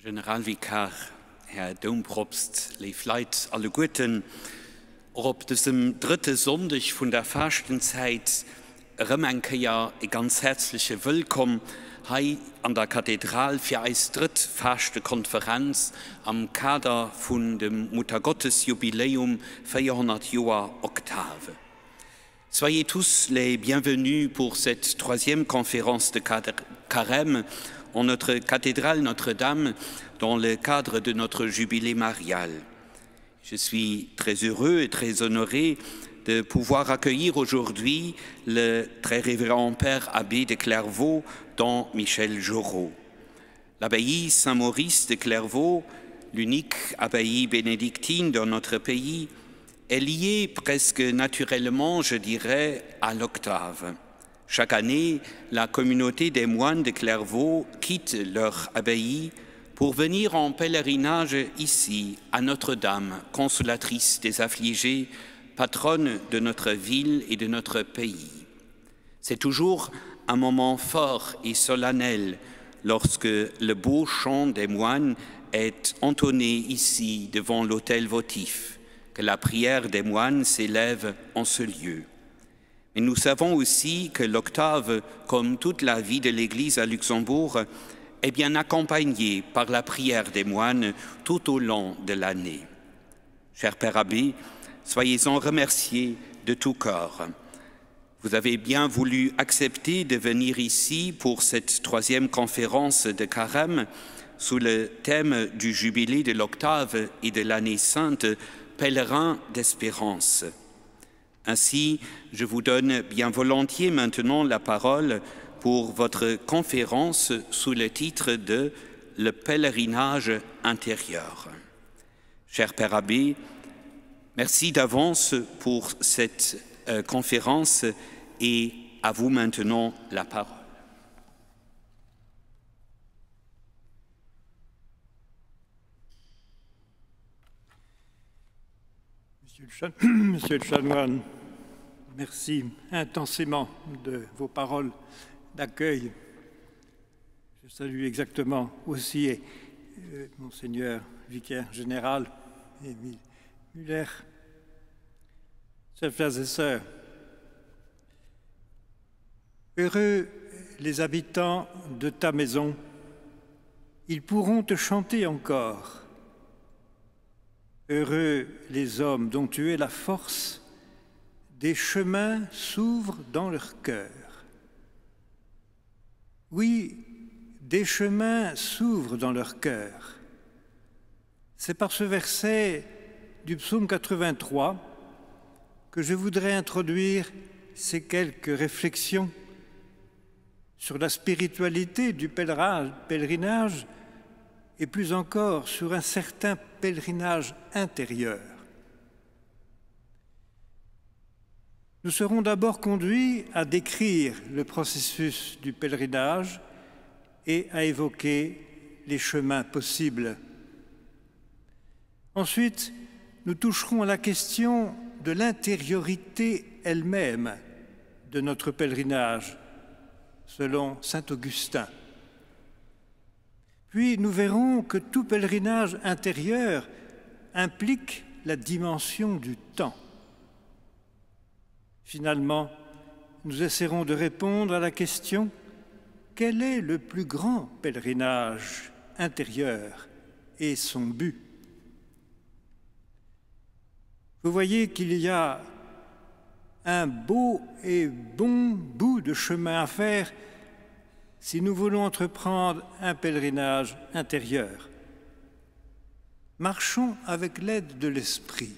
Generalvikar, Herr Dompropst, Leifleit, alle Guten, ob diesem dritten Sonntag von der Fastenzeit Remenke ja ganz herzliche Willkommen hier an der Kathedrale für eine dritte Fastenkonferenz am Kader von dem Muttergottes-Jubiläum 400 Jahre Oktave. Soyez tous les bienvenus pour cette troisième conférence de Carême en notre cathédrale Notre-Dame dans le cadre de notre jubilé marial. Je suis très heureux et très honoré de pouvoir accueillir aujourd'hui le très révérend Père abbé de Clairvaux, Don Michel Jorot. L'abbaye Saint-Maurice de Clairvaux, l'unique abbaye bénédictine dans notre pays, est liée presque naturellement, je dirais, à l'octave. Chaque année, la communauté des moines de Clairvaux quitte leur abbaye pour venir en pèlerinage ici, à Notre-Dame, consolatrice des affligés, patronne de notre ville et de notre pays. C'est toujours un moment fort et solennel lorsque le beau chant des moines est entonné ici devant l'autel votif, que la prière des moines s'élève en ce lieu. Mais nous savons aussi que l'octave, comme toute la vie de l'Église à Luxembourg, est bien accompagnée par la prière des moines tout au long de l'année. Cher Père abbé, soyez-en remerciés de tout cœur. Vous avez bien voulu accepter de venir ici pour cette troisième conférence de Carême sous le thème du jubilé de l'octave et de l'année sainte, pèlerin d'espérance. Ainsi, je vous donne bien volontiers maintenant la parole pour votre conférence sous le titre de « Le pèlerinage intérieur ». Cher Père abbé, merci d'avance pour cette conférence et à vous maintenant la parole. Monsieur le chanoine, merci intensément de vos paroles d'accueil. Je salue exactement aussi Monseigneur Vicaire Général Émile Muller. Chers frères et sœurs, heureux les habitants de ta maison, ils pourront te chanter encore. Heureux les hommes dont tu es la force, des chemins s'ouvrent dans leur cœur. Oui, des chemins s'ouvrent dans leur cœur. C'est par ce verset du psaume 83 que je voudrais introduire ces quelques réflexions sur la spiritualité du pèlerinage et plus encore sur un certain pèlerinage intérieur. Nous serons d'abord conduits à décrire le processus du pèlerinage et à évoquer les chemins possibles. Ensuite, nous toucherons à la question de l'intériorité elle-même de notre pèlerinage, selon saint Augustin. Puis nous verrons que tout pèlerinage intérieur implique la dimension du temps. Finalement, nous essaierons de répondre à la question « Quel est le plus grand pèlerinage intérieur et son but ?» Vous voyez qu'il y a un beau et bon bout de chemin à faire si nous voulons entreprendre un pèlerinage intérieur. Marchons avec l'aide de l'Esprit.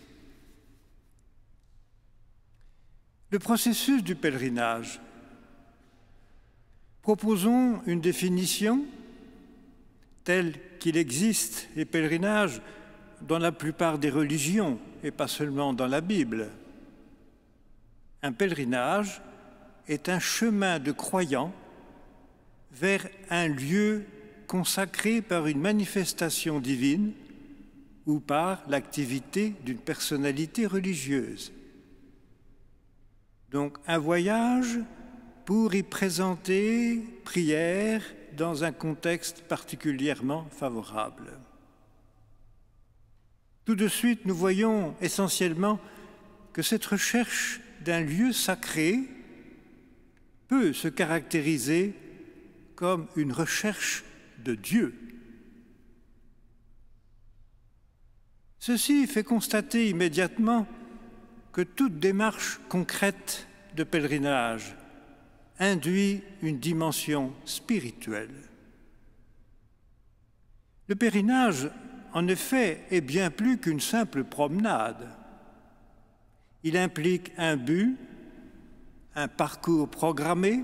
Le processus du pèlerinage. Proposons une définition telle qu'il existe les pèlerinages dans la plupart des religions et pas seulement dans la Bible. Un pèlerinage est un chemin de croyants vers un lieu consacré par une manifestation divine ou par l'activité d'une personnalité religieuse. Donc un voyage pour y présenter prière, dans un contexte particulièrement favorable. Tout de suite, nous voyons essentiellement que cette recherche d'un lieu sacré peut se caractériser comme une recherche de Dieu. Ceci fait constater immédiatement que toute démarche concrète de pèlerinage induit une dimension spirituelle. Le pèlerinage, en effet, est bien plus qu'une simple promenade. Il implique un but, un parcours programmé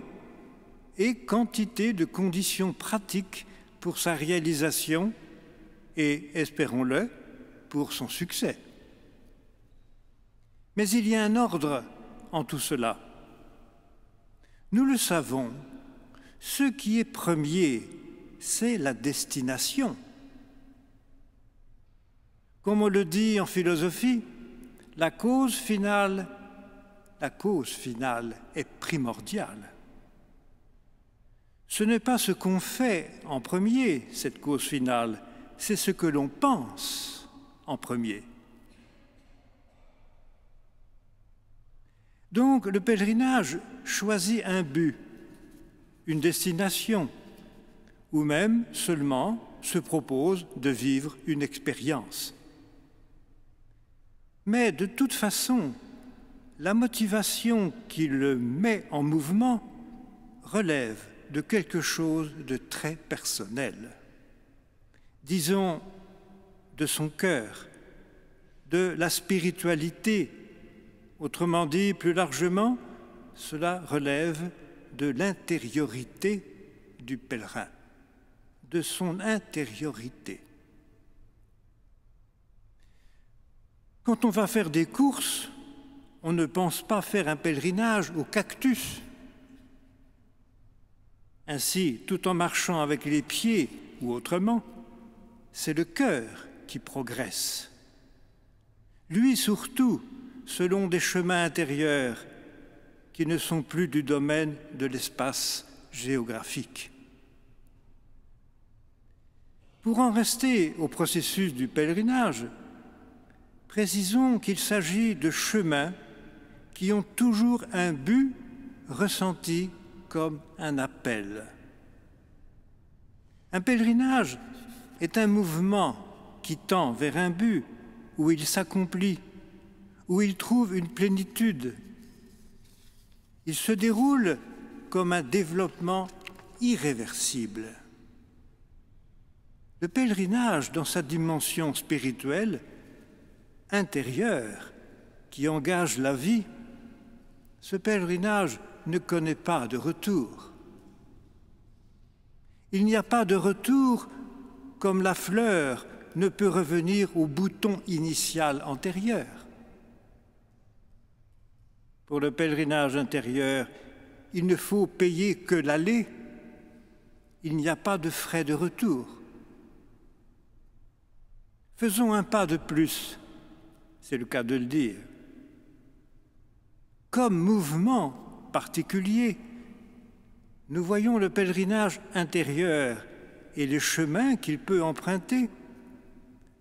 et quantité de conditions pratiques pour sa réalisation et, espérons-le, pour son succès. Mais il y a un ordre en tout cela. Nous le savons, ce qui est premier, c'est la destination. Comme on le dit en philosophie, la cause finale est primordiale. Ce n'est pas ce qu'on fait en premier, cette cause finale, c'est ce que l'on pense en premier. Donc, le pèlerinage choisit un but, une destination, ou même seulement se propose de vivre une expérience. Mais de toute façon, la motivation qui le met en mouvement relève de quelque chose de très personnel. Disons, de son cœur, de la spiritualité. Autrement dit, plus largement, cela relève de l'intériorité du pèlerin, de son intériorité. Quand on va faire des courses, on ne pense pas faire un pèlerinage au cactus. Ainsi, tout en marchant avec les pieds ou autrement, c'est le cœur qui progresse. Lui surtout, selon des chemins intérieurs qui ne sont plus du domaine de l'espace géographique. Pour en rester au processus du pèlerinage, précisons qu'il s'agit de chemins qui ont toujours un but ressenti comme un appel. Un pèlerinage est un mouvement qui tend vers un but où il s'accomplit, où il trouve une plénitude. Il se déroule comme un développement irréversible. Le pèlerinage, dans sa dimension spirituelle, intérieure, qui engage la vie, ce pèlerinage ne connaît pas de retour. Il n'y a pas de retour comme la fleur ne peut revenir au bouton initial antérieur. Pour le pèlerinage intérieur, il ne faut payer que l'aller. Il n'y a pas de frais de retour. Faisons un pas de plus, c'est le cas de le dire. Comme mouvement particulier, nous voyons le pèlerinage intérieur et les chemins qu'il peut emprunter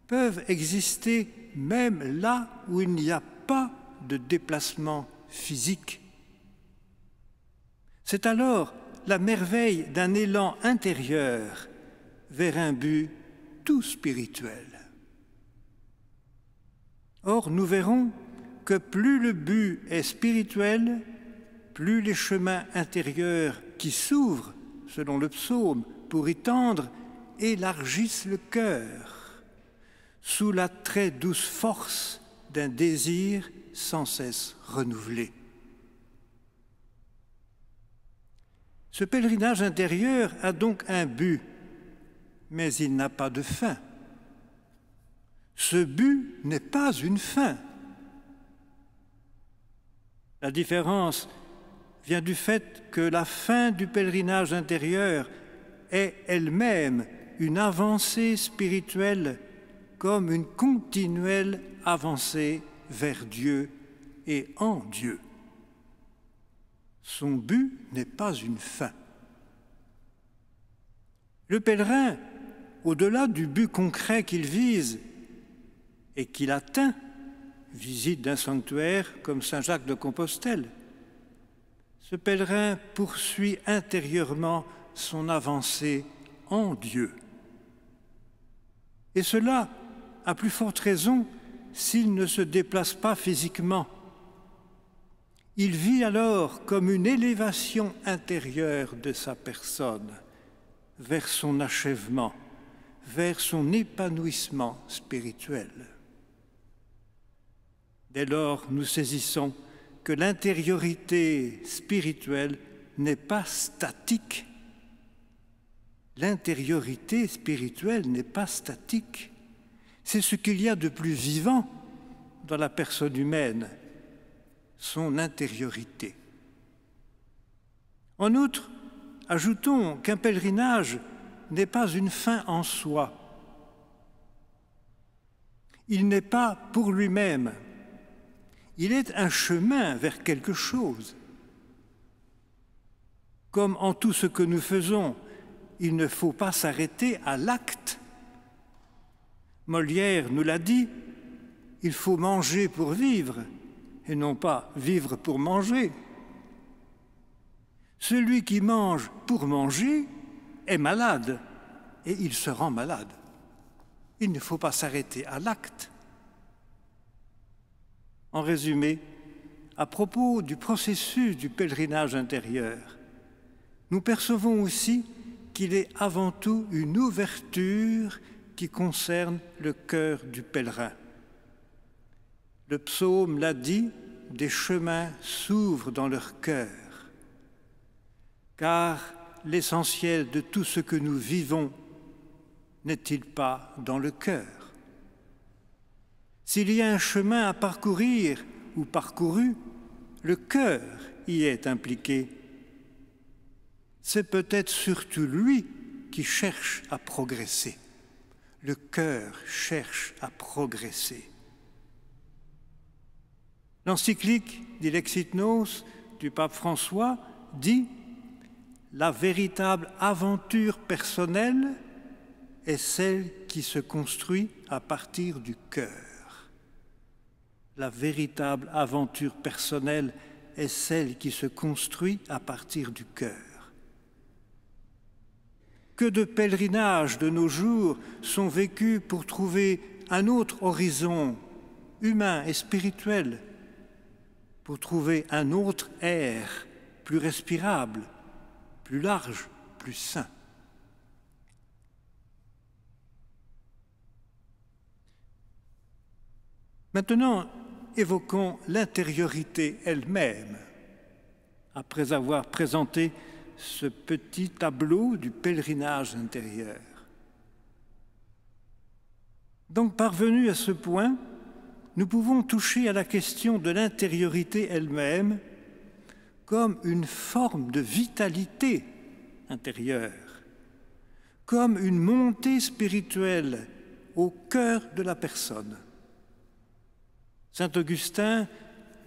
peuvent exister même là où il n'y a pas de déplacement physique. C'est alors la merveille d'un élan intérieur vers un but tout spirituel. Or, nous verrons que plus le but est spirituel, plus les chemins intérieurs qui s'ouvrent, selon le psaume, pour y tendre, élargissent le cœur, sous la très douce force d'un désir sans cesse renouvelé. Ce pèlerinage intérieur a donc un but, mais il n'a pas de fin. Ce but n'est pas une fin. La différence vient du fait que la fin du pèlerinage intérieur est elle-même une avancée spirituelle comme une continuelle avancée vers Dieu et en Dieu. Son but n'est pas une fin. Le pèlerin, au-delà du but concret qu'il vise et qu'il atteint, visite d'un sanctuaire comme Saint-Jacques de Compostelle, ce pèlerin poursuit intérieurement son avancée en Dieu. Et cela, à plus forte raison, s'il ne se déplace pas physiquement. Il vit alors comme une élévation intérieure de sa personne vers son achèvement, vers son épanouissement spirituel. Dès lors, nous saisissons que l'intériorité spirituelle n'est pas statique. L'intériorité spirituelle n'est pas statique. C'est ce qu'il y a de plus vivant dans la personne humaine, son intériorité. En outre, ajoutons qu'un pèlerinage n'est pas une fin en soi. Il n'est pas pour lui-même. Il est un chemin vers quelque chose. Comme en tout ce que nous faisons, il ne faut pas s'arrêter à l'acte. Molière nous l'a dit, il faut manger pour vivre et non pas vivre pour manger. Celui qui mange pour manger est malade et il se rend malade. Il ne faut pas s'arrêter à l'acte. En résumé, à propos du processus du pèlerinage intérieur, nous percevons aussi qu'il est avant tout une ouverture qui concerne le cœur du pèlerin. Le psaume l'a dit, des chemins s'ouvrent dans leur cœur, car l'essentiel de tout ce que nous vivons n'est-il pas dans le cœur? S'il y a un chemin à parcourir ou parcouru, le cœur y est impliqué. C'est peut-être surtout lui qui cherche à progresser. Le cœur cherche à progresser. L'encyclique Dilexit Nos du pape François dit « La véritable aventure personnelle est celle qui se construit à partir du cœur. » La véritable aventure personnelle est celle qui se construit à partir du cœur. Que de pèlerinages de nos jours sont vécus pour trouver un autre horizon humain et spirituel, pour trouver un autre air plus respirable, plus large, plus sain. Maintenant, évoquons l'intériorité elle-même, après avoir présenté ce petit tableau du pèlerinage intérieur. Donc, parvenus à ce point, nous pouvons toucher à la question de l'intériorité elle-même comme une forme de vitalité intérieure, comme une montée spirituelle au cœur de la personne. Saint Augustin,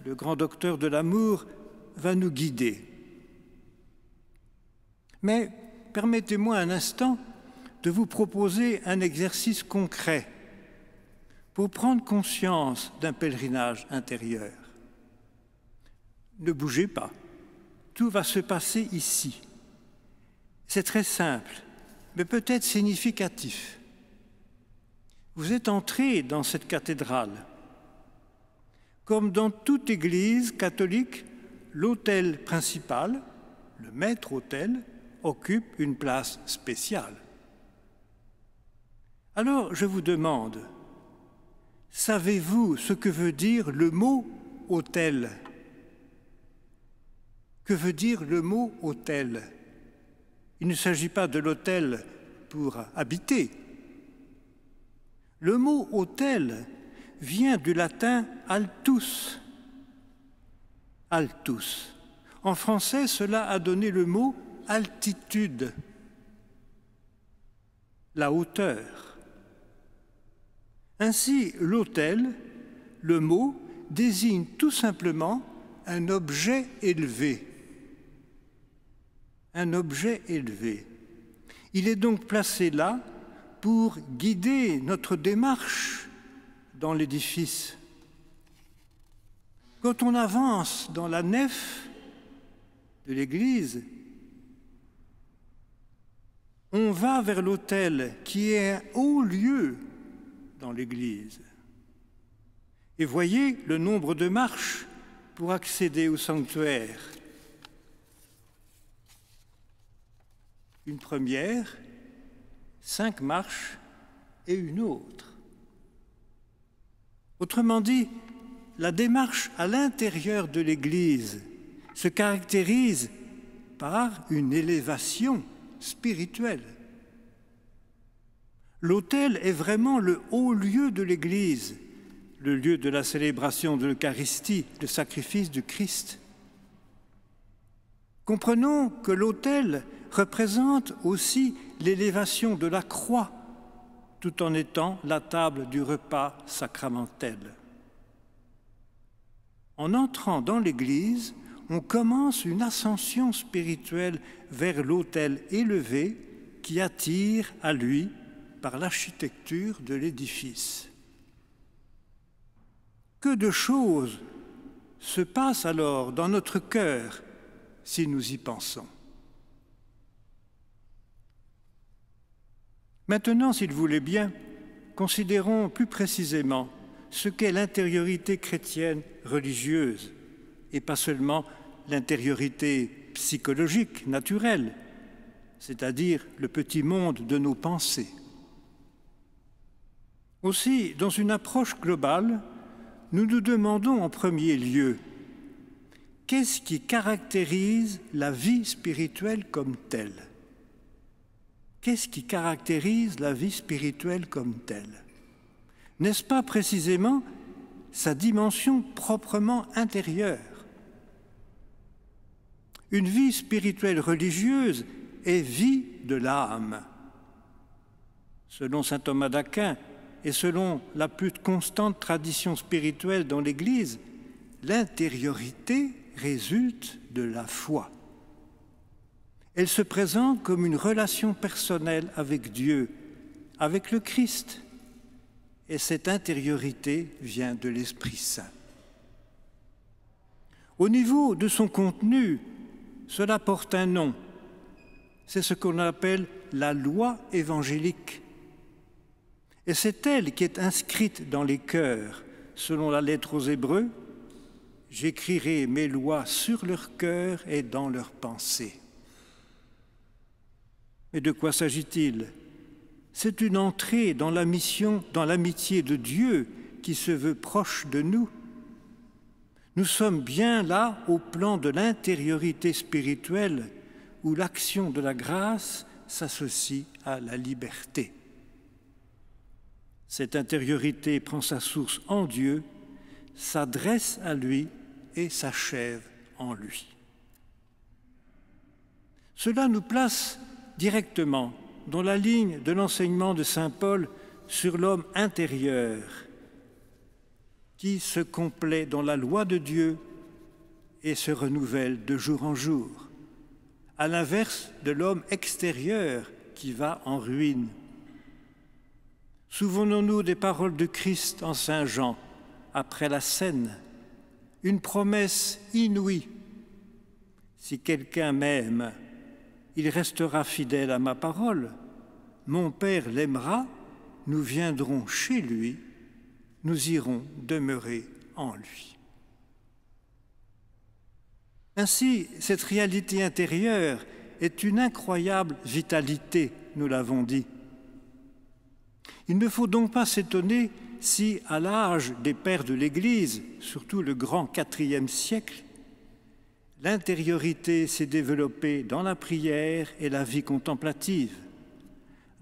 le grand docteur de l'amour, va nous guider. Mais permettez-moi un instant de vous proposer un exercice concret pour prendre conscience d'un pèlerinage intérieur. Ne bougez pas, tout va se passer ici. C'est très simple, mais peut-être significatif. Vous êtes entré dans cette cathédrale. Comme dans toute église catholique, l'autel principal, le maître-autel, occupe une place spéciale. Alors, je vous demande, savez-vous ce que veut dire le mot « autel » ? Que veut dire le mot « autel » ? Il ne s'agit pas de l'autel pour habiter. Le mot « autel » vient du latin « altus ». Altus. En français, cela a donné le mot « altitude », la hauteur. Ainsi, l'autel, le mot, désigne tout simplement un objet élevé. Un objet élevé. Il est donc placé là pour guider notre démarche dans l'édifice. Quand on avance dans la nef de l'église, on va vers l'autel qui est un haut lieu dans l'église. Et voyez le nombre de marches pour accéder au sanctuaire. Une première, 5 marches et une autre. Autrement dit, la démarche à l'intérieur de l'Église se caractérise par une élévation spirituelle. L'autel est vraiment le haut lieu de l'Église, le lieu de la célébration de l'Eucharistie, le sacrifice du Christ. Comprenons que l'autel représente aussi l'élévation de la croix, tout en étant la table du repas sacramentel. En entrant dans l'Église, on commence une ascension spirituelle vers l'autel élevé qui attire à lui par l'architecture de l'édifice. Que de choses se passent alors dans notre cœur si nous y pensons. Maintenant, s'il vous plaît bien, considérons plus précisément ce qu'est l'intériorité chrétienne religieuse, et pas seulement l'intériorité psychologique, naturelle, c'est-à-dire le petit monde de nos pensées. Aussi, dans une approche globale, nous nous demandons en premier lieu, qu'est-ce qui caractérise la vie spirituelle comme telle ? Qu'est-ce qui caractérise la vie spirituelle comme telle ? N'est-ce pas précisément sa dimension proprement intérieure ? Une vie spirituelle religieuse est vie de l'âme. Selon saint Thomas d'Aquin et selon la plus constante tradition spirituelle dans l'Église, l'intériorité résulte de la foi. Elle se présente comme une relation personnelle avec Dieu, avec le Christ. Et cette intériorité vient de l'Esprit Saint. Au niveau de son contenu, cela porte un nom. C'est ce qu'on appelle la loi évangélique. Et c'est elle qui est inscrite dans les cœurs, selon la lettre aux Hébreux. « J'écrirai mes lois sur leur cœur et dans leurs pensées. » Mais de quoi s'agit-il ? C'est une entrée dans la mission, dans l'amitié de Dieu qui se veut proche de nous. Nous sommes bien là au plan de l'intériorité spirituelle où l'action de la grâce s'associe à la liberté. Cette intériorité prend sa source en Dieu, s'adresse à lui et s'achève en lui. Cela nous place directement dans la ligne de l'enseignement de saint Paul sur l'homme intérieur, qui se complaît dans la loi de Dieu et se renouvelle de jour en jour, à l'inverse de l'homme extérieur qui va en ruine. Souvenons-nous des paroles de Christ en saint Jean, après la scène, une promesse inouïe. Si quelqu'un m'aime, il restera fidèle à ma parole. Mon Père l'aimera, nous viendrons chez lui, nous irons demeurer en lui. Ainsi, cette réalité intérieure est une incroyable vitalité, nous l'avons dit. Il ne faut donc pas s'étonner si, à l'âge des pères de l'Église, surtout le grand IVe siècle, l'intériorité s'est développée dans la prière et la vie contemplative,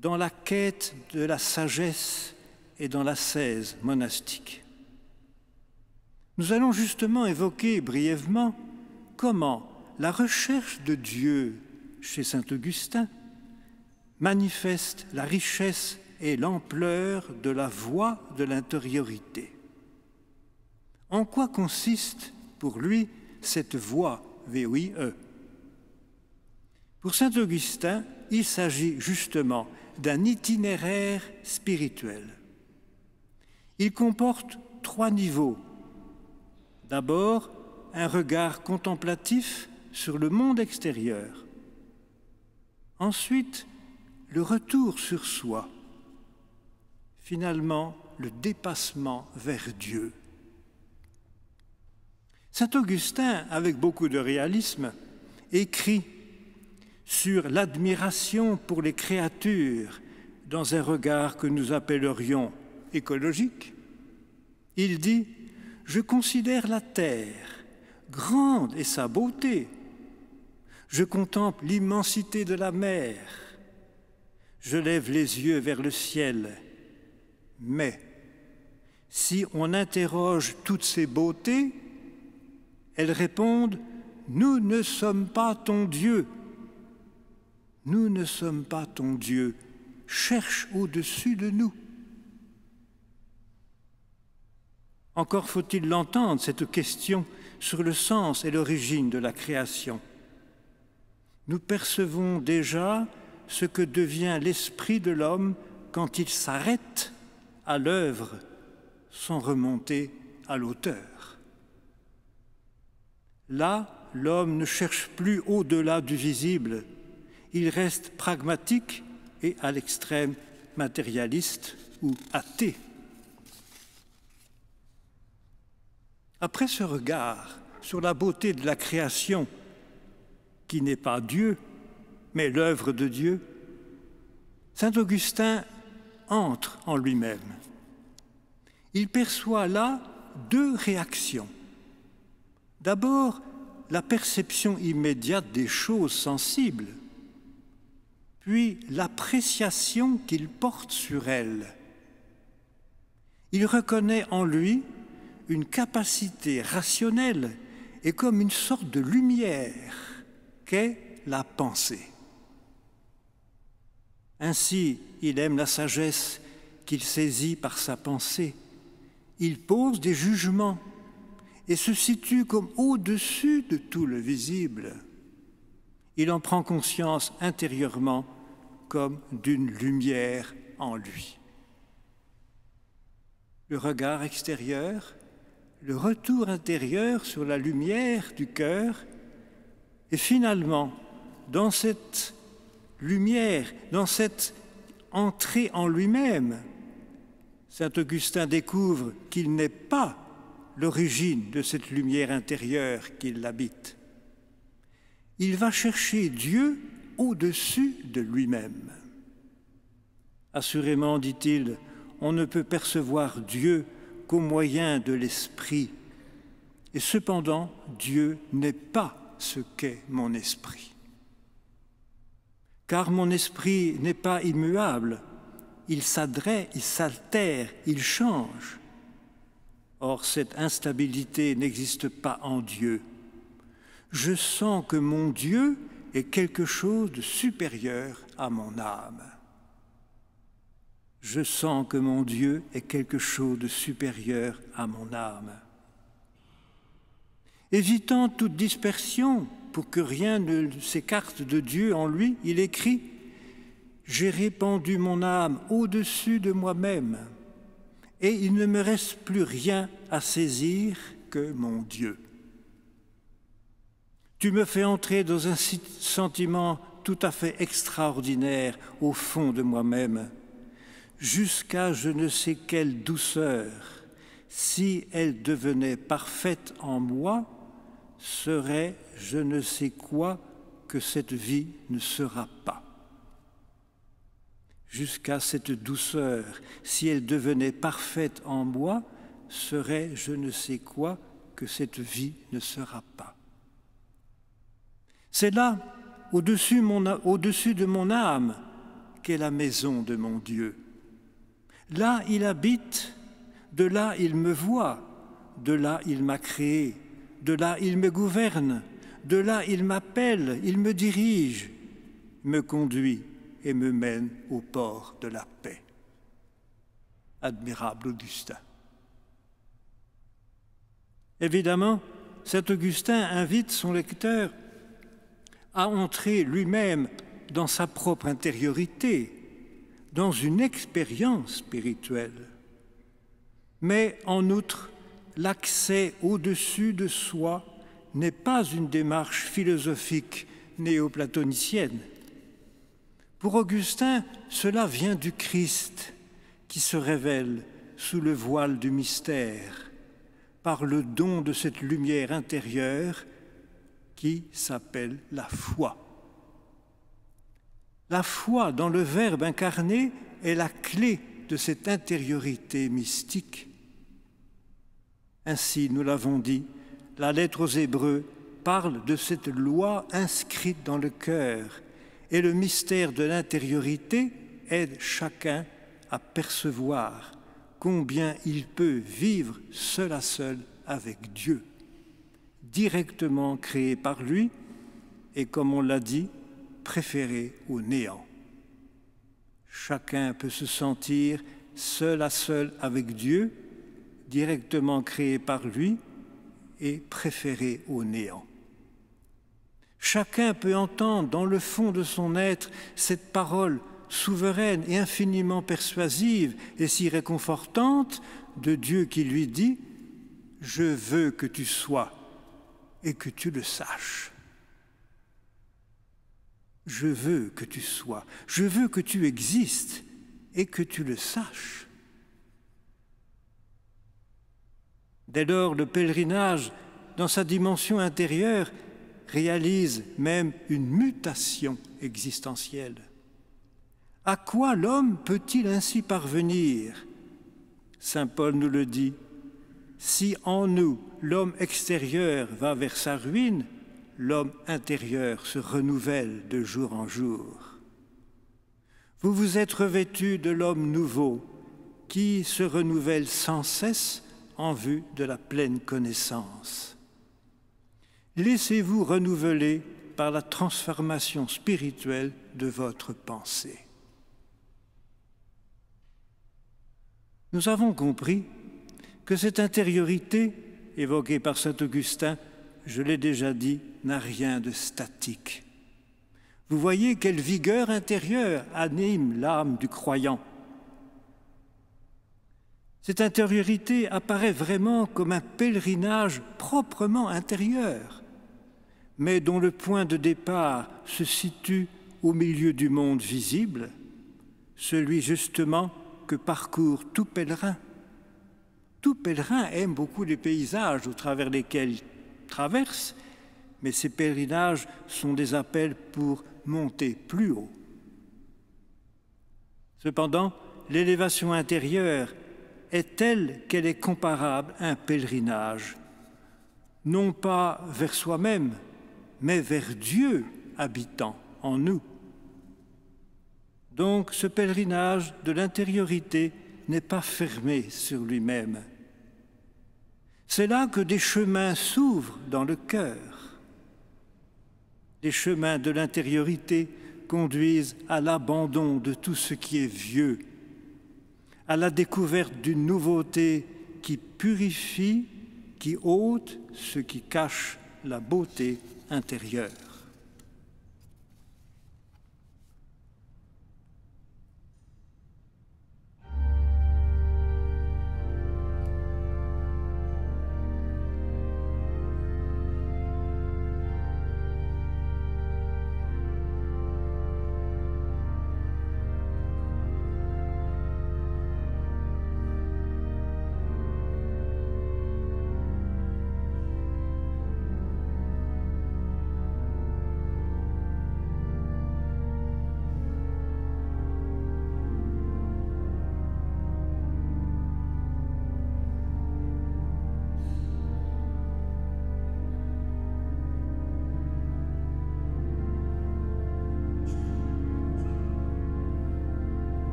dans la quête de la sagesse et dans l'ascèse monastique. Nous allons justement évoquer brièvement comment la recherche de Dieu chez saint Augustin manifeste la richesse et l'ampleur de la voie de l'intériorité. En quoi consiste pour lui cette voie, VOIE ? Pour saint Augustin, il s'agit justement d'un itinéraire spirituel. Il comporte 3 niveaux. D'abord, un regard contemplatif sur le monde extérieur. Ensuite, le retour sur soi. Finalement, le dépassement vers Dieu. Saint Augustin, avec beaucoup de réalisme, écrit sur l'admiration pour les créatures dans un regard que nous appellerions écologique. Il dit « Je considère la terre, grande est sa beauté. Je contemple l'immensité de la mer. Je lève les yeux vers le ciel. Mais si on interroge toutes ces beautés, elles répondent « Nous ne sommes pas ton Dieu. Nous ne sommes pas ton Dieu. Cherche au-dessus de nous. » Encore faut-il l'entendre, cette question sur le sens et l'origine de la création. Nous percevons déjà ce que devient l'esprit de l'homme quand il s'arrête à l'œuvre sans remonter à l'auteur. Là, l'homme ne cherche plus au-delà du visible. Il reste pragmatique et à l'extrême matérialiste ou athée. Après ce regard sur la beauté de la création, qui n'est pas Dieu, mais l'œuvre de Dieu, saint Augustin entre en lui-même. Il perçoit là 2 réactions. D'abord, la perception immédiate des choses sensibles, puis l'appréciation qu'il porte sur elles. Il reconnaît en lui une capacité rationnelle et comme une sorte de lumière qu'est la pensée. Ainsi, il aime la sagesse qu'il saisit par sa pensée. Il pose des jugements et se situe comme au-dessus de tout le visible. Il en prend conscience intérieurement comme d'une lumière en lui. Le regard extérieur, le retour intérieur sur la lumière du cœur, et finalement, dans cette lumière, dans cette entrée en lui-même, saint Augustin découvre qu'il n'est pas l'origine de cette lumière intérieure qui l'habite. Il va chercher Dieu au-dessus de lui-même. Assurément, dit-il, on ne peut percevoir Dieu qu'au moyen de l'esprit. Et cependant, Dieu n'est pas ce qu'est mon esprit. Car mon esprit n'est pas immuable, il s'adresse, il s'altère, il change. Or, cette instabilité n'existe pas en Dieu. Je sens que mon Dieu est quelque chose de supérieur à mon âme. Je sens que mon Dieu est quelque chose de supérieur à mon âme. Évitant toute dispersion pour que rien ne s'écarte de Dieu en lui, il écrit « J'ai répandu mon âme au-dessus de moi-même et il ne me reste plus rien à saisir que mon Dieu. Tu me fais entrer dans un sentiment tout à fait extraordinaire au fond de moi-même, jusqu'à je ne sais quelle douceur, si elle devenait parfaite en moi, serait je ne sais quoi que cette vie ne sera pas. Jusqu'à cette douceur, si elle devenait parfaite en moi, serait je ne sais quoi que cette vie ne sera pas. C'est là, au-dessus de mon âme, qu'est la maison de mon Dieu. Là il habite, de là il me voit, de là il m'a créé, de là il me gouverne, de là il m'appelle, il me dirige, me conduit et me mène au port de la paix. Admirable Augustin. Évidemment, saint Augustin invite son lecteur à entrer lui-même dans sa propre intériorité, dans une expérience spirituelle. Mais en outre, l'accès au-dessus de soi n'est pas une démarche philosophique néoplatonicienne. Pour Augustin, cela vient du Christ qui se révèle sous le voile du mystère, par le don de cette lumière intérieure qui s'appelle la foi. La foi dans le Verbe incarné est la clé de cette intériorité mystique. Ainsi, nous l'avons dit, la lettre aux Hébreux parle de cette loi inscrite dans le cœur, et le mystère de l'intériorité aide chacun à percevoir combien il peut vivre seul à seul avec Dieu, directement créé par lui et, comme on l'a dit, préféré au néant. Chacun peut se sentir seul à seul avec Dieu, directement créé par lui et préféré au néant. Chacun peut entendre dans le fond de son être cette parole souveraine et infiniment persuasive et si réconfortante de Dieu qui lui dit « Je veux que tu sois et que tu le saches. Je veux que tu sois, je veux que tu existes et que tu le saches. » Dès lors, le pèlerinage, dans sa dimension intérieure, réalise même une mutation existentielle. À quoi l'homme peut-il ainsi parvenir? Saint Paul nous le dit, si en nous l'homme extérieur va vers sa ruine, l'homme intérieur se renouvelle de jour en jour. Vous vous êtes revêtus de l'homme nouveau qui se renouvelle sans cesse en vue de la pleine connaissance. Laissez-vous renouveler par la transformation spirituelle de votre pensée. Nous avons compris que cette intériorité, évoquée par saint Augustin, je l'ai déjà dit, n'a rien de statique. Vous voyez quelle vigueur intérieure anime l'âme du croyant. Cette intériorité apparaît vraiment comme un pèlerinage proprement intérieur, mais dont le point de départ se situe au milieu du monde visible, celui justement que parcourt tout pèlerin. Tout pèlerin aime beaucoup les paysages au travers lesquels il traverse, mais ces pèlerinages sont des appels pour monter plus haut. Cependant, l'élévation intérieure est telle qu'elle est comparable à un pèlerinage, non pas vers soi-même, mais vers Dieu habitant en nous. Donc ce pèlerinage de l'intériorité n'est pas fermé sur lui-même. C'est là que des chemins s'ouvrent dans le cœur. Les chemins de l'intériorité conduisent à l'abandon de tout ce qui est vieux, à la découverte d'une nouveauté qui purifie, qui ôte ce qui cache la beauté intérieure.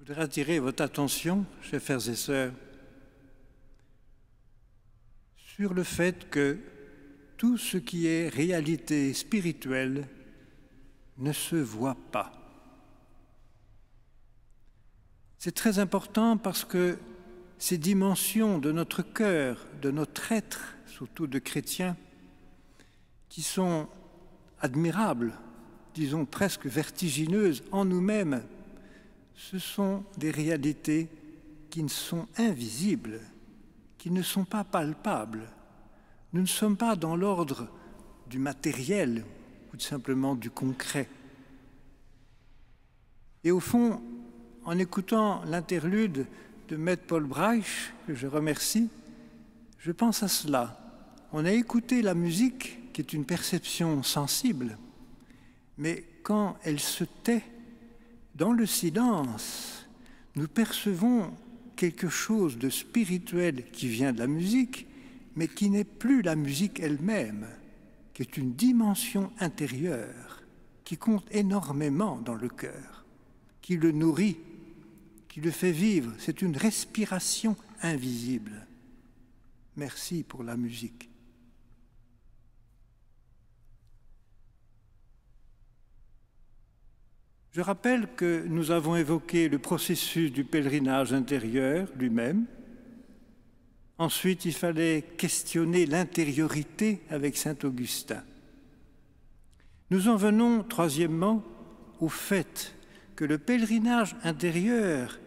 Je voudrais attirer votre attention, chers frères et sœurs, sur le fait que tout ce qui est réalité spirituelle ne se voit pas. C'est très important parce que ces dimensions de notre cœur, de notre être, surtout de chrétiens, qui sont admirables, disons presque vertigineuses en nous-mêmes, ce sont des réalités qui ne sont invisibles, qui ne sont pas palpables. Nous ne sommes pas dans l'ordre du matériel ou simplement du concret. Et au fond, en écoutant l'interlude de Maître Paul Breich, que je remercie, je pense à cela. On a écouté la musique, qui est une perception sensible, mais quand elle se tait, dans le silence, nous percevons quelque chose de spirituel qui vient de la musique, mais qui n'est plus la musique elle-même, qui est une dimension intérieure, qui compte énormément dans le cœur, qui le nourrit, qui le fait vivre. C'est une respiration invisible. Merci pour la musique. Je rappelle que nous avons évoqué le processus du pèlerinage intérieur lui-même. Ensuite, il fallait questionner l'intériorité avec saint Augustin. Nous en venons, troisièmement, au fait que le pèlerinage intérieur,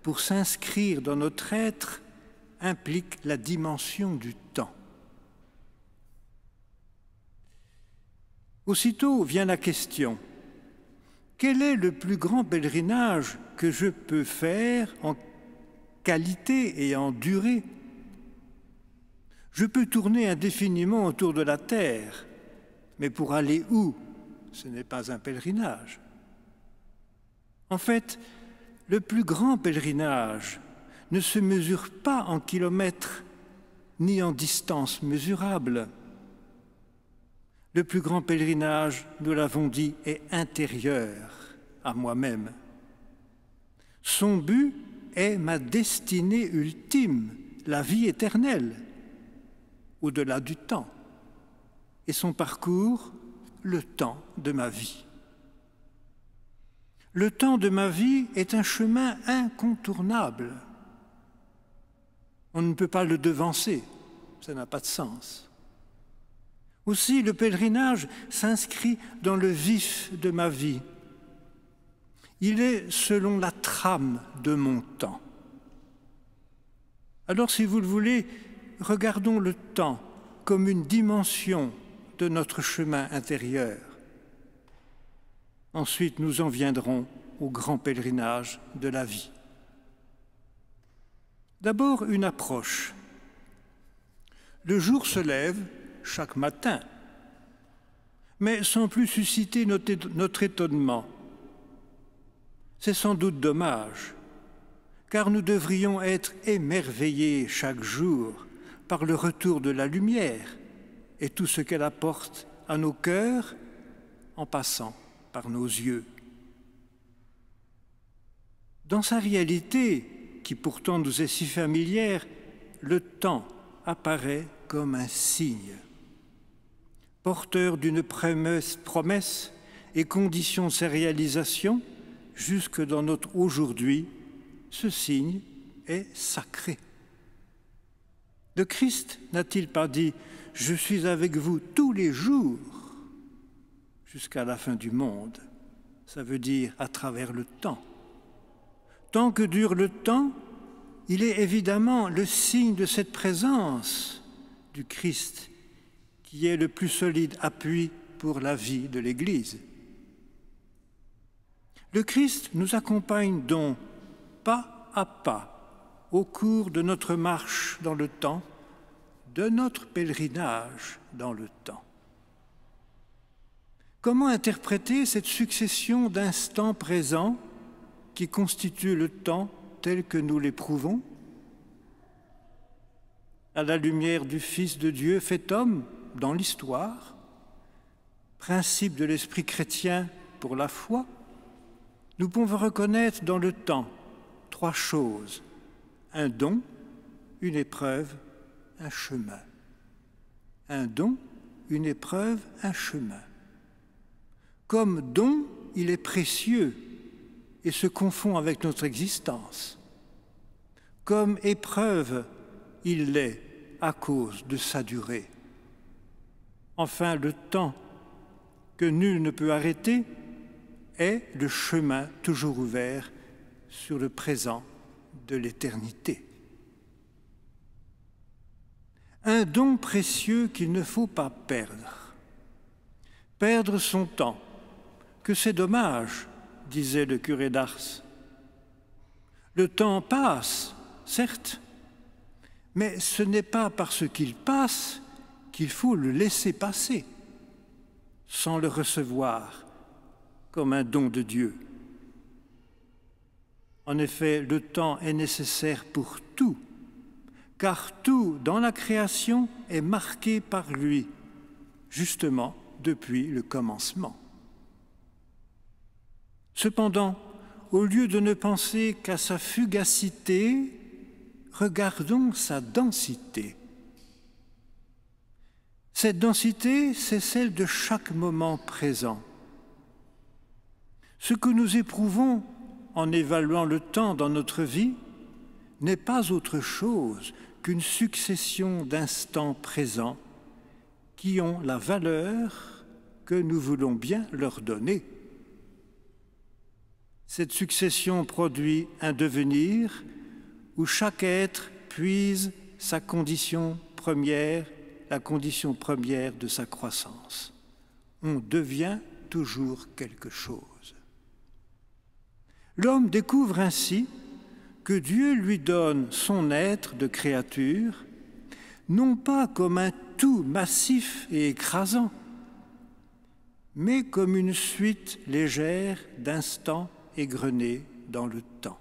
pour s'inscrire dans notre être, implique la dimension du temps. Aussitôt vient la question: quel est le plus grand pèlerinage que je peux faire en qualité et en durée? Je peux tourner indéfiniment autour de la terre, mais pour aller où? Ce n'est pas un pèlerinage. En fait, le plus grand pèlerinage ne se mesure pas en kilomètres ni en distance mesurable. Le plus grand pèlerinage, nous l'avons dit, est intérieur à moi-même. Son but est ma destinée ultime, la vie éternelle, au-delà du temps, et son parcours, le temps de ma vie. Le temps de ma vie est un chemin incontournable. On ne peut pas le devancer, ça n'a pas de sens. Aussi, le pèlerinage s'inscrit dans le vif de ma vie. Il est selon la trame de mon temps. Alors, si vous le voulez, regardons le temps comme une dimension de notre chemin intérieur. Ensuite, nous en viendrons au grand pèlerinage de la vie. D'abord, une approche. Le jour se lève chaque matin, mais sans plus susciter notre étonnement. C'est sans doute dommage, car nous devrions être émerveillés chaque jour par le retour de la lumière et tout ce qu'elle apporte à nos cœurs en passant par nos yeux. Dans sa réalité, qui pourtant nous est si familière, le temps apparaît comme un signe, porteur d'une promesse et condition de sa réalisation jusque dans notre aujourd'hui. Ce signe est sacré. Le Christ n'a-t-il pas dit « Je suis avec vous tous les jours jusqu'à la fin du monde ». Ça veut dire à travers le temps. Tant que dure le temps, il est évidemment le signe de cette présence du Christ qui est le plus solide appui pour la vie de l'Église. Le Christ nous accompagne donc pas à pas au cours de notre marche dans le temps, de notre pèlerinage dans le temps. Comment interpréter cette succession d'instants présents qui constituent le temps tel que nous l'éprouvons? À la lumière du Fils de Dieu fait homme dans l'histoire, principe de l'esprit chrétien pour la foi, nous pouvons reconnaître dans le temps 3 choses: un don, une épreuve, un chemin. Un don, une épreuve, un chemin. Comme don, il est précieux et se confond avec notre existence. Comme épreuve, il l'est à cause de sa durée. Enfin, le temps que nul ne peut arrêter est le chemin toujours ouvert sur le présent de l'éternité. Un don précieux qu'il ne faut pas perdre. Perdre son temps, que c'est dommage, disait le curé d'Ars. Le temps passe, certes, mais ce n'est pas parce qu'il passe qu'il faut le laisser passer, sans le recevoir comme un don de Dieu. En effet, le temps est nécessaire pour tout, car tout dans la création est marqué par lui, justement depuis le commencement. Cependant, au lieu de ne penser qu'à sa fugacité, regardons sa densité. Cette densité, c'est celle de chaque moment présent. Ce que nous éprouvons en évaluant le temps dans notre vie n'est pas autre chose qu'une succession d'instants présents qui ont la valeur que nous voulons bien leur donner. Cette succession produit un devenir où chaque être puise sa condition première, la condition première de sa croissance. On devient toujours quelque chose. L'homme découvre ainsi que Dieu lui donne son être de créature, non pas comme un tout massif et écrasant, mais comme une suite légère d'instants égrenés dans le temps.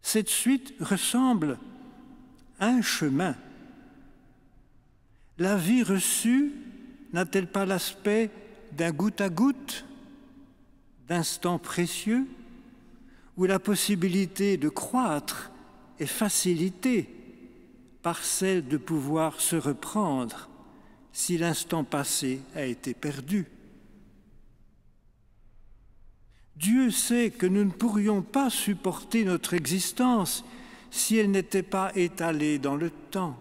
Cette suite ressemble à un chemin. La vie reçue n'a-t-elle pas l'aspect d'un goutte à goutte, d'instants précieux, où la possibilité de croître est facilitée par celle de pouvoir se reprendre si l'instant passé a été perdu? Dieu sait que nous ne pourrions pas supporter notre existence si elle n'était pas étalée dans le temps.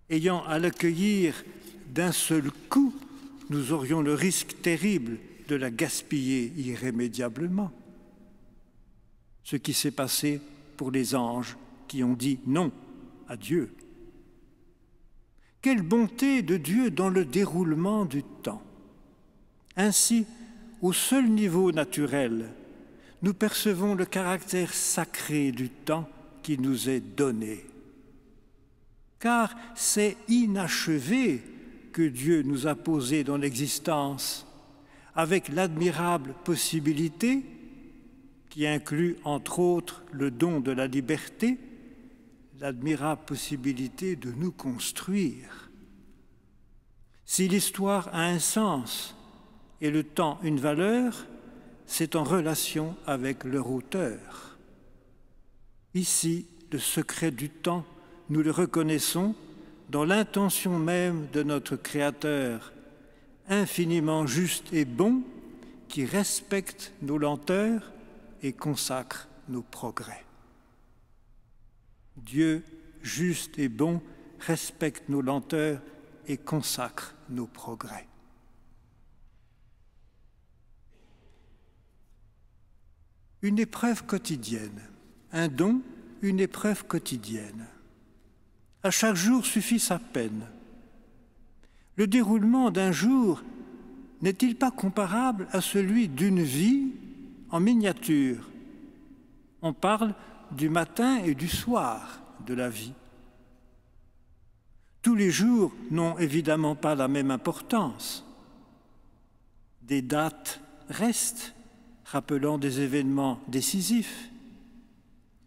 Ayant à l'accueillir d'un seul coup, nous aurions le risque terrible de la gaspiller irrémédiablement. Ce qui s'est passé pour les anges qui ont dit non à Dieu. Quelle bonté de Dieu dans le déroulement du temps. Ainsi, au seul niveau naturel, nous percevons le caractère sacré du temps qui nous est donné. Car c'est inachevé que Dieu nous a posé dans l'existence, avec l'admirable possibilité, qui inclut entre autres le don de la liberté, l'admirable possibilité de nous construire. Si l'histoire a un sens et le temps une valeur, c'est en relation avec leur auteur. Ici, le secret du temps, nous le reconnaissons dans l'intention même de notre Créateur, infiniment juste et bon, qui respecte nos lenteurs et consacre nos progrès. Dieu, juste et bon, respecte nos lenteurs et consacre nos progrès. Une épreuve quotidienne, un don, une épreuve quotidienne. À chaque jour suffit sa peine. Le déroulement d'un jour n'est-il pas comparable à celui d'une vie en miniature? On parle du matin et du soir de la vie. Tous les jours n'ont évidemment pas la même importance. Des dates restent, rappelant des événements décisifs.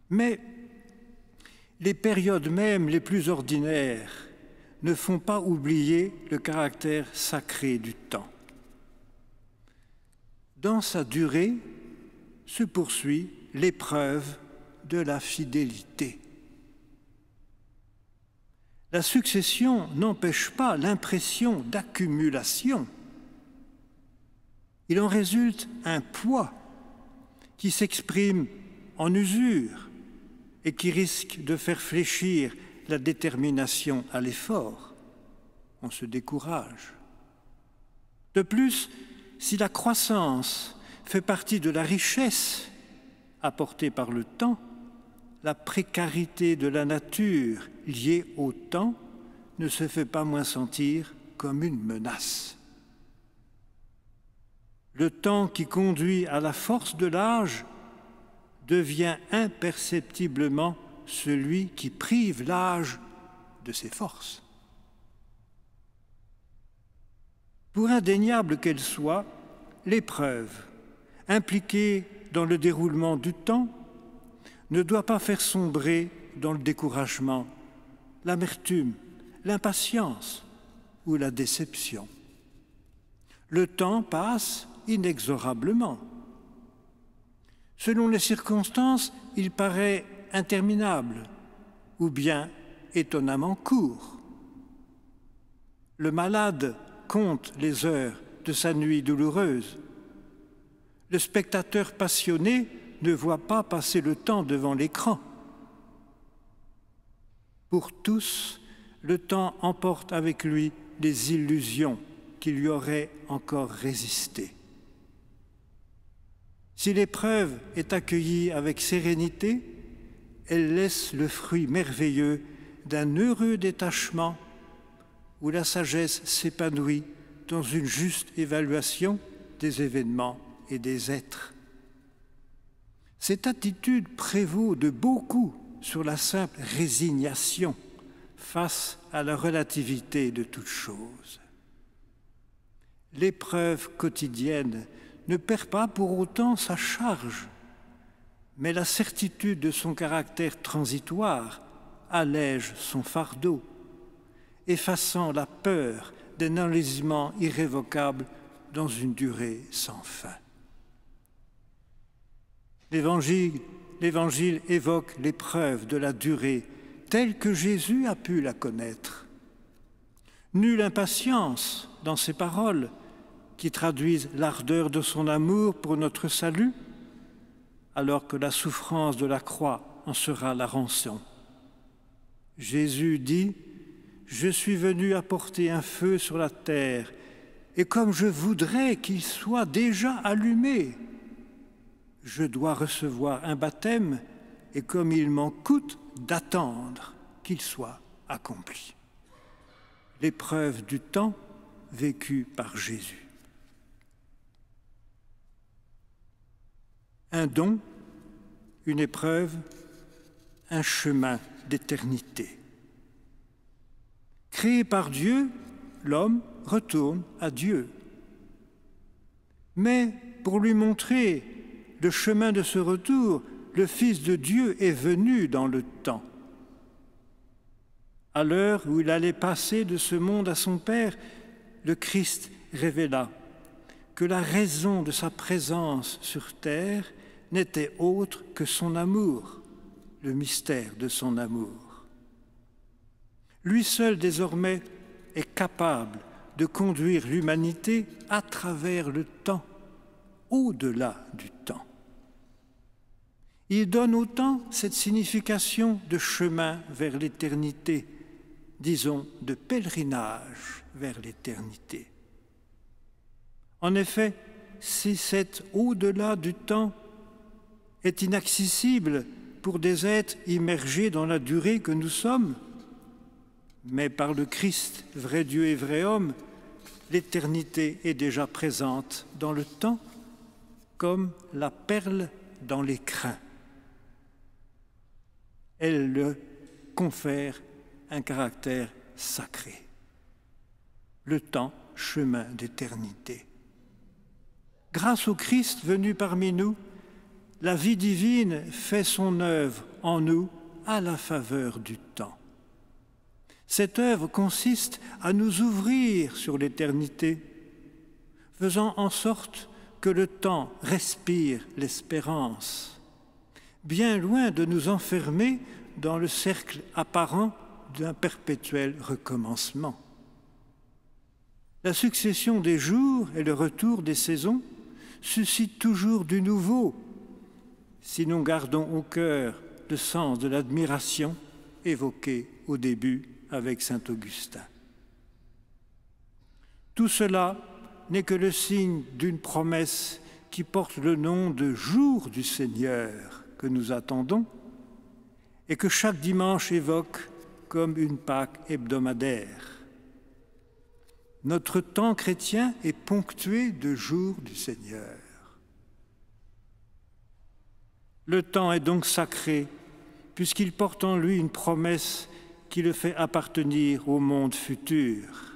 Mais les périodes même les plus ordinaires ne font pas oublier le caractère sacré du temps. Dans sa durée, se poursuit l'épreuve de la fidélité. La succession n'empêche pas l'impression d'accumulation. Il en résulte un poids qui s'exprime en usure et qui risque de faire fléchir la détermination à l'effort. On se décourage. De plus, si la croissance fait partie de la richesse apportée par le temps, la précarité de la nature liée au temps ne se fait pas moins sentir comme une menace. Le temps qui conduit à la force de l'âge devient imperceptiblement celui qui prive l'âge de ses forces. Pour indéniable qu'elle soit, l'épreuve impliquée dans le déroulement du temps ne doit pas faire sombrer dans le découragement, l'amertume, l'impatience ou la déception. Le temps passe inexorablement. Selon les circonstances, il paraît interminable ou bien étonnamment court. Le malade compte les heures de sa nuit douloureuse. Le spectateur passionné ne voit pas passer le temps devant l'écran. Pour tous, le temps emporte avec lui les illusions qui lui auraient encore résisté. Si l'épreuve est accueillie avec sérénité, elle laisse le fruit merveilleux d'un heureux détachement où la sagesse s'épanouit dans une juste évaluation des événements et des êtres. Cette attitude prévaut de beaucoup sur la simple résignation face à la relativité de toute chose. L'épreuve quotidienne ne perd pas pour autant sa charge, mais la certitude de son caractère transitoire allège son fardeau, effaçant la peur d'un enlisement irrévocable dans une durée sans fin. L'Évangile évoque l'épreuve de la durée telle que Jésus a pu la connaître. Nulle impatience dans ses paroles qui traduisent l'ardeur de son amour pour notre salut, alors que la souffrance de la croix en sera la rançon. Jésus dit « Je suis venu apporter un feu sur la terre, et comme je voudrais qu'il soit déjà allumé, je dois recevoir un baptême, et comme il m'en coûte d'attendre qu'il soit accompli. » L'épreuve du temps vécue par Jésus. Un don, une épreuve, un chemin d'éternité. Créé par Dieu, l'homme retourne à Dieu. Mais pour lui montrer le chemin de ce retour, le Fils de Dieu est venu dans le temps. À l'heure où il allait passer de ce monde à son Père, le Christ révéla que la raison de sa présence sur terre n'était autre que son amour, le mystère de son amour. Lui seul désormais est capable de conduire l'humanité à travers le temps, au-delà du temps. Il donne au temps cette signification de chemin vers l'éternité, disons de pèlerinage vers l'éternité. En effet, si cet au-delà du temps est inaccessible pour des êtres immergés dans la durée que nous sommes, mais par le Christ, vrai Dieu et vrai homme, l'éternité est déjà présente dans le temps comme la perle dans l'écrin. Elle le confère un caractère sacré. Le temps, chemin d'éternité. Grâce au Christ venu parmi nous, la vie divine fait son œuvre en nous à la faveur du temps. Cette œuvre consiste à nous ouvrir sur l'éternité, faisant en sorte que le temps respire l'espérance, bien loin de nous enfermer dans le cercle apparent d'un perpétuel recommencement. La succession des jours et le retour des saisons suscitent toujours du nouveau, si nous gardons au cœur le sens de l'admiration évoqué au début avec saint Augustin. Tout cela n'est que le signe d'une promesse qui porte le nom de jour du Seigneur que nous attendons et que chaque dimanche évoque comme une Pâque hebdomadaire. Notre temps chrétien est ponctué de jours du Seigneur. Le temps est donc sacré puisqu'il porte en lui une promesse qui le fait appartenir au monde futur.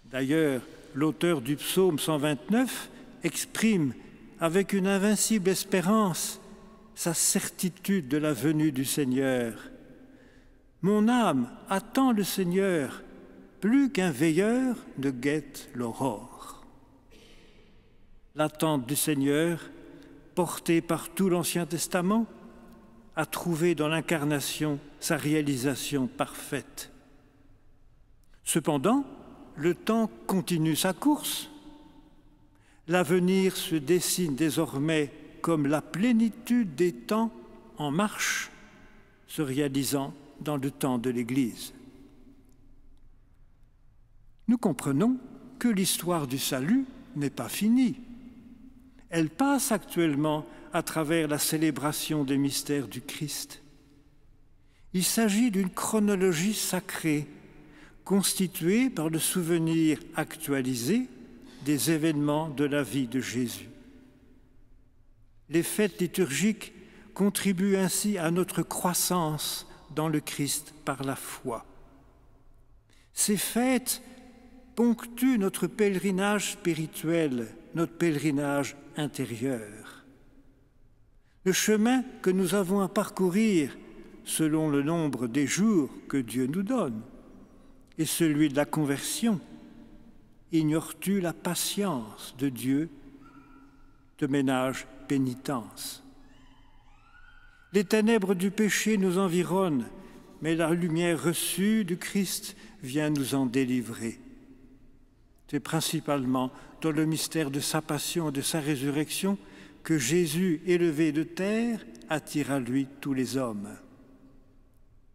D'ailleurs, l'auteur du psaume 129 exprime avec une invincible espérance sa certitude de la venue du Seigneur. « Mon âme attend le Seigneur, plus qu'un veilleur ne guette l'aurore. » L'attente du Seigneur, portée par tout l'Ancien Testament, a trouvé dans l'incarnation sa réalisation parfaite. Cependant, le temps continue sa course. L'avenir se dessine désormais comme la plénitude des temps en marche, se réalisant dans le temps de l'Église. Nous comprenons que l'histoire du salut n'est pas finie. Elle passe actuellement à travers la célébration des mystères du Christ. Il s'agit d'une chronologie sacrée, constituée par le souvenir actualisé des événements de la vie de Jésus. Les fêtes liturgiques contribuent ainsi à notre croissance dans le Christ par la foi. Ces fêtes ponctuent notre pèlerinage spirituel, notre pèlerinage intérieur. Le chemin que nous avons à parcourir selon le nombre des jours que Dieu nous donne et celui de la conversion. Ignores-tu la patience de Dieu te ménage pénitence. Les ténèbres du péché nous environnent, mais la lumière reçue du Christ vient nous en délivrer. C'est principalement dans le mystère de sa passion et de sa résurrection que Jésus, élevé de terre, attire à lui tous les hommes.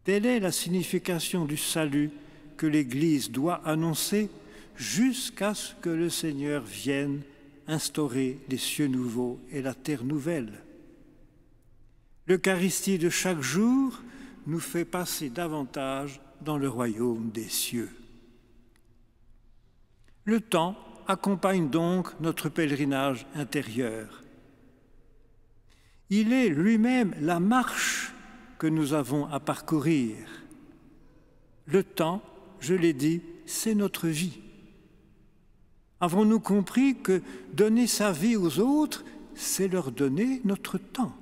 Telle est la signification du salut que l'Église doit annoncer jusqu'à ce que le Seigneur vienne instaurer les cieux nouveaux et la terre nouvelle. L'Eucharistie de chaque jour nous fait passer davantage dans le royaume des cieux. Le temps accompagne donc notre pèlerinage intérieur. Il est lui-même la marche que nous avons à parcourir. Le temps, je l'ai dit, c'est notre vie. Avons-nous compris que donner sa vie aux autres, c'est leur donner notre temps?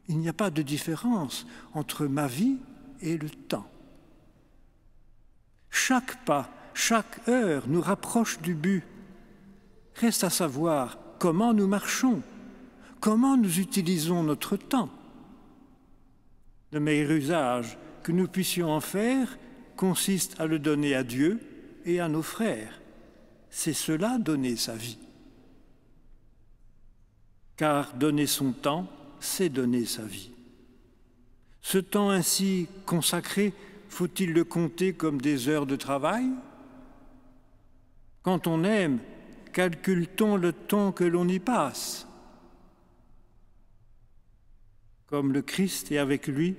Il n'y a pas de différence entre ma vie et le temps. Chaque pas, chaque heure nous rapproche du but. Reste à savoir comment nous marchons, comment nous utilisons notre temps. Le meilleur usage que nous puissions en faire consiste à le donner à Dieu et à nos frères. C'est cela, donner sa vie. Car donner son temps, c'est donner sa vie. Ce temps ainsi consacré, faut-il le compter comme des heures de travail? Quand on aime, calcule-t-on le temps que l'on y passe? Comme le Christ et avec lui,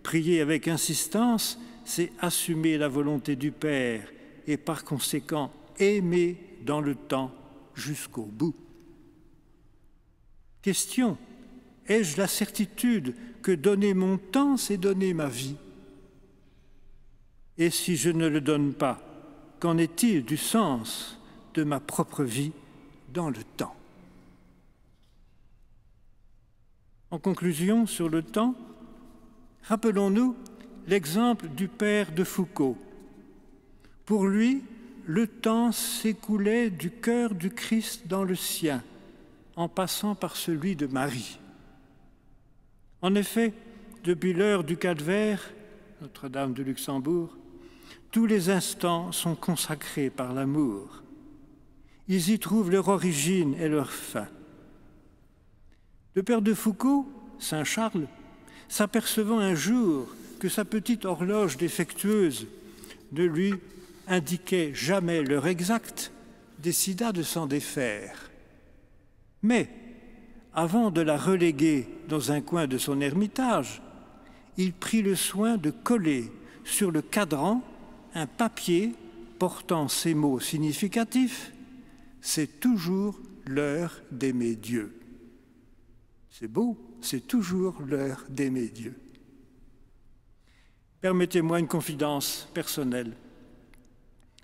prier avec insistance, c'est assumer la volonté du Père et par conséquent aimer dans le temps jusqu'au bout. Question: ai-je la certitude que donner mon temps, c'est donner ma vie? Et si je ne le donne pas, qu'en est-il du sens de ma propre vie dans le temps? En conclusion, sur le temps, rappelons-nous l'exemple du père de Foucault. Pour lui, le temps s'écoulait du cœur du Christ dans le sien, en passant par celui de Marie. En effet, depuis l'heure du calvaire, Notre-Dame de Luxembourg, tous les instants sont consacrés par l'amour. Ils y trouvent leur origine et leur fin. Le père de Foucault, Saint Charles, s'apercevant un jour que sa petite horloge défectueuse ne lui indiquait jamais l'heure exacte, décida de s'en défaire. Mais, avant de la reléguer dans un coin de son ermitage, il prit le soin de coller sur le cadran un papier portant ces mots significatifs « C'est toujours l'heure d'aimer Dieu ». C'est beau, c'est toujours l'heure d'aimer Dieu. Permettez-moi une confidence personnelle.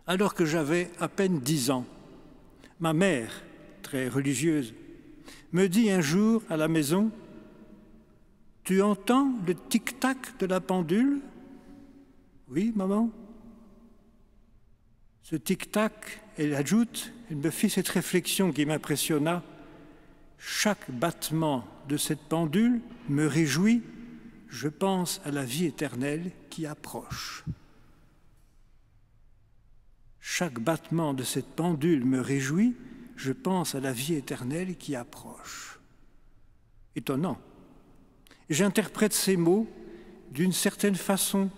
Alors que j'avais à peine 10 ans, ma mère, très religieuse, me dit un jour à la maison « Tu entends le tic-tac de la pendule ?»« Oui, maman. » Ce tic-tac, elle ajoute, elle me fit cette réflexion qui m'impressionna. Chaque battement de cette pendule me réjouit, je pense à la vie éternelle qui approche. Chaque battement de cette pendule me réjouit, je pense à la vie éternelle qui approche. Étonnant. J'interprète ces mots d'une certaine façon.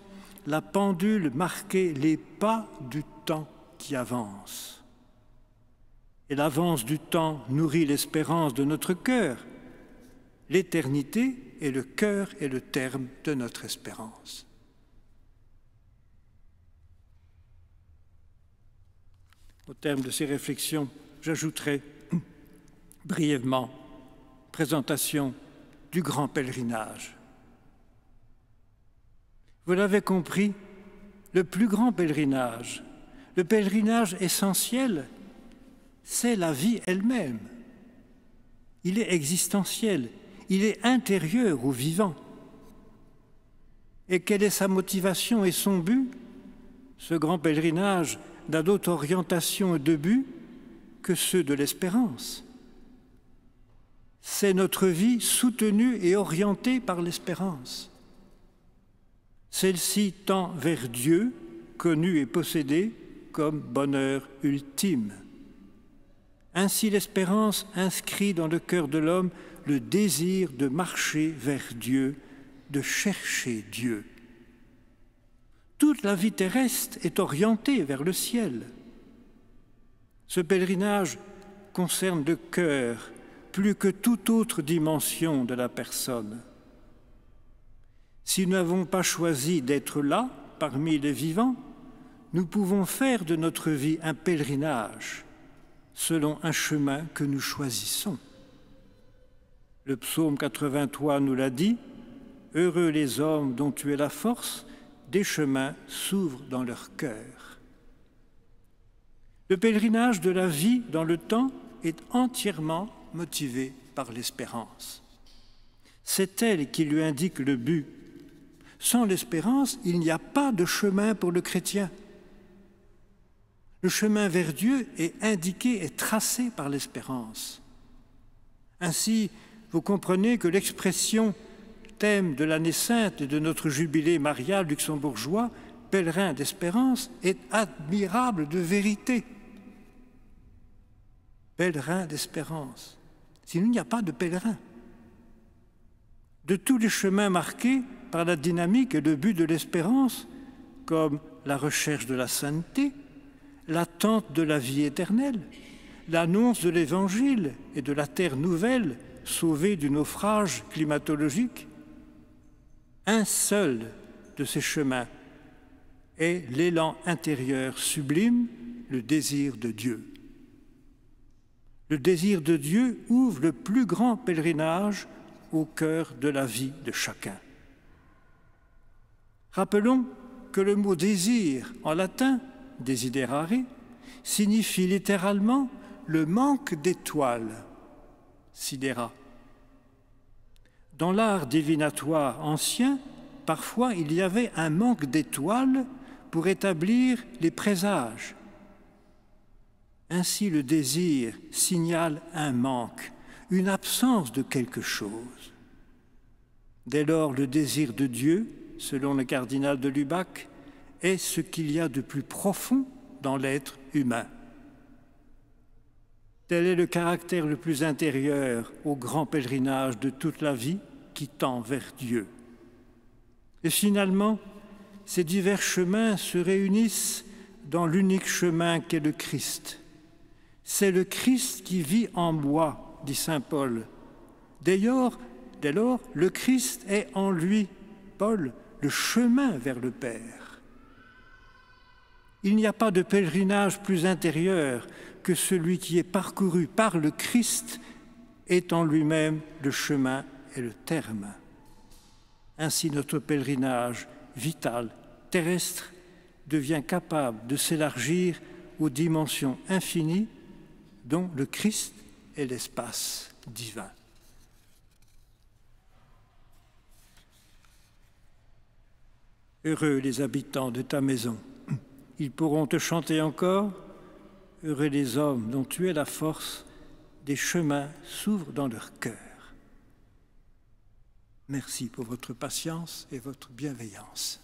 La pendule marquait les pas du temps qui avance. Et l'avance du temps nourrit l'espérance de notre cœur. L'éternité est le cœur et le terme de notre espérance. Au terme de ces réflexions, j'ajouterai brièvement présentation du grand pèlerinage. Vous l'avez compris, le plus grand pèlerinage, le pèlerinage essentiel, c'est la vie elle-même. Il est existentiel, il est intérieur au vivant. Et quelle est sa motivation et son but? Ce grand pèlerinage n'a d'autre orientation et de but que ceux de l'espérance. C'est notre vie soutenue et orientée par l'espérance. Celle-ci tend vers Dieu, connu et possédé comme bonheur ultime. Ainsi l'espérance inscrit dans le cœur de l'homme le désir de marcher vers Dieu, de chercher Dieu. Toute la vie terrestre est orientée vers le ciel. Ce pèlerinage concerne le cœur plus que toute autre dimension de la personne. Si nous n'avons pas choisi d'être là, parmi les vivants, nous pouvons faire de notre vie un pèlerinage selon un chemin que nous choisissons. Le psaume 83 nous l'a dit, « Heureux les hommes dont tu es la force, des chemins s'ouvrent dans leur cœur. » Le pèlerinage de la vie dans le temps est entièrement motivé par l'espérance. C'est elle qui lui indique le but. Sans l'espérance, il n'y a pas de chemin pour le chrétien. Le chemin vers Dieu est indiqué et tracé par l'espérance. Ainsi, vous comprenez que l'expression thème de l'année sainte et de notre jubilé marial luxembourgeois, pèlerin d'espérance, est admirable de vérité. Pèlerin d'espérance. Sinon, il n'y a pas de pèlerin. De tous les chemins marqués par la dynamique et le but de l'espérance, comme la recherche de la sainteté, l'attente de la vie éternelle, l'annonce de l'Évangile et de la terre nouvelle sauvée du naufrage climatologique, un seul de ces chemins est l'élan intérieur sublime, le désir de Dieu. Le désir de Dieu ouvre le plus grand pèlerinage au cœur de la vie de chacun. Rappelons que le mot « désir » en latin, « desiderare », signifie littéralement le manque d'étoiles, sidera. Dans l'art divinatoire ancien, parfois il y avait un manque d'étoiles pour établir les présages. Ainsi, le désir signale un manque, une absence de quelque chose. Dès lors, le désir de Dieu, selon le cardinal de Lubac, est ce qu'il y a de plus profond dans l'être humain. Tel est le caractère le plus intérieur au grand pèlerinage de toute la vie qui tend vers Dieu. Et finalement, ces divers chemins se réunissent dans l'unique chemin qu'est le Christ. C'est le Christ qui vit en moi, dit saint Paul. Dès lors, le Christ est en lui, Paul, le chemin vers le Père. Il n'y a pas de pèlerinage plus intérieur que celui qui est parcouru par le Christ est en lui-même le chemin et le terme. Ainsi, notre pèlerinage vital, terrestre, devient capable de s'élargir aux dimensions infinies dont le Christ est l'espace divin. Heureux les habitants de ta maison, ils pourront te chanter encore. Heureux les hommes dont tu es la force, des chemins s'ouvrent dans leur cœur. Merci pour votre patience et votre bienveillance.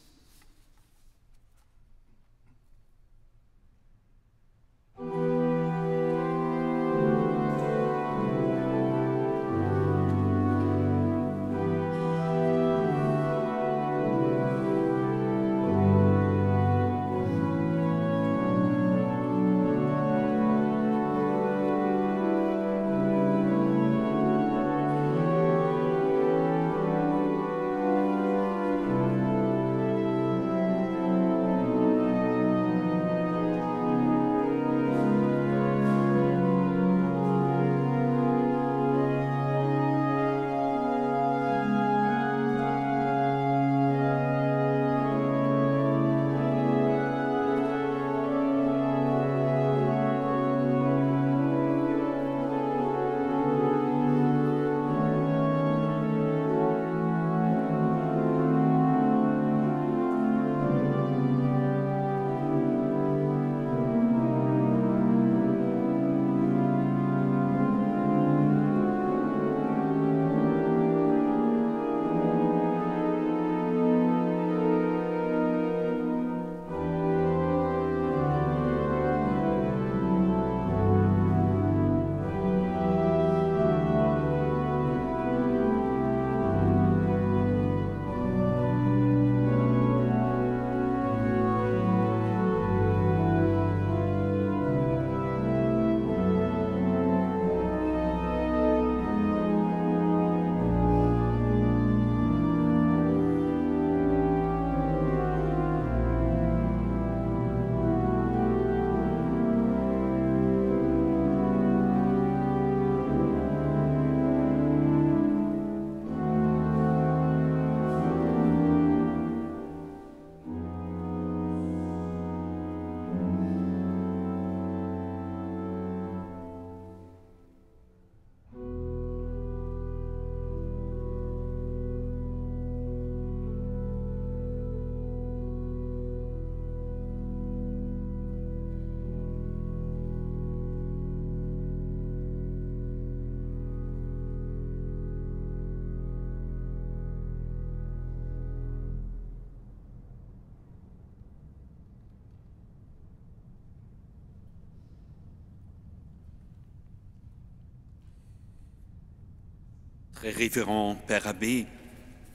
Très révérend Père Abbé,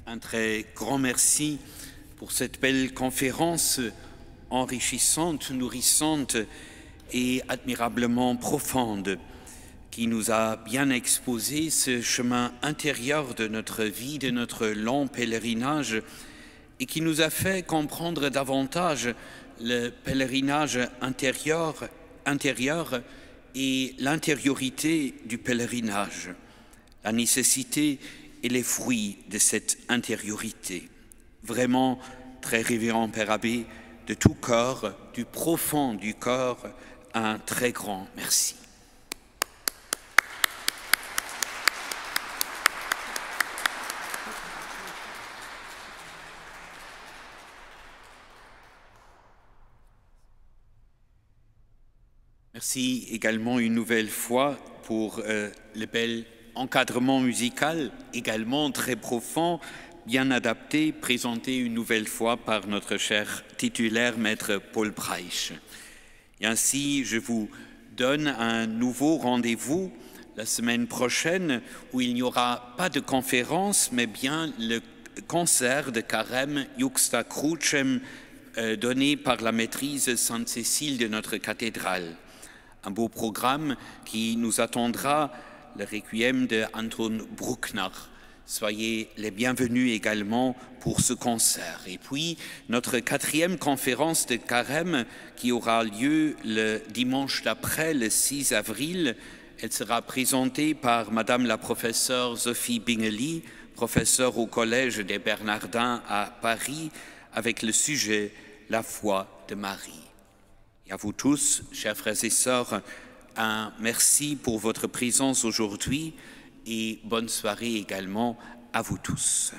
un très grand merci pour cette belle conférence enrichissante, nourrissante et admirablement profonde qui nous a bien exposé ce chemin intérieur de notre vie, de notre long pèlerinage et qui nous a fait comprendre davantage le pèlerinage intérieur et l'intériorité du pèlerinage, la nécessité et les fruits de cette intériorité. Vraiment, très révérend Père Abbé, de tout cœur, du profond du cœur, un très grand merci. Merci également une nouvelle fois pour le bel encadrement musical, également très profond, bien adapté, présenté une nouvelle fois par notre cher titulaire, maître Paul Breich. Et ainsi, je vous donne un nouveau rendez-vous la semaine prochaine où il n'y aura pas de conférence, mais bien le concert de Carême Juxta Crucem donné par la maîtrise Sainte-Cécile de notre cathédrale. Un beau programme qui nous attendra, le requiem de Anton Bruckner. Soyez les bienvenus également pour ce concert. Et puis, notre 4e conférence de Carême qui aura lieu le dimanche d'après, le 6 avril. Elle sera présentée par Madame la professeure Sophie Bingeli, professeure au Collège des Bernardins à Paris, avec le sujet « La foi de Marie ». Et à vous tous, chers frères et sœurs, un merci pour votre présence aujourd'hui et bonne soirée également à vous tous.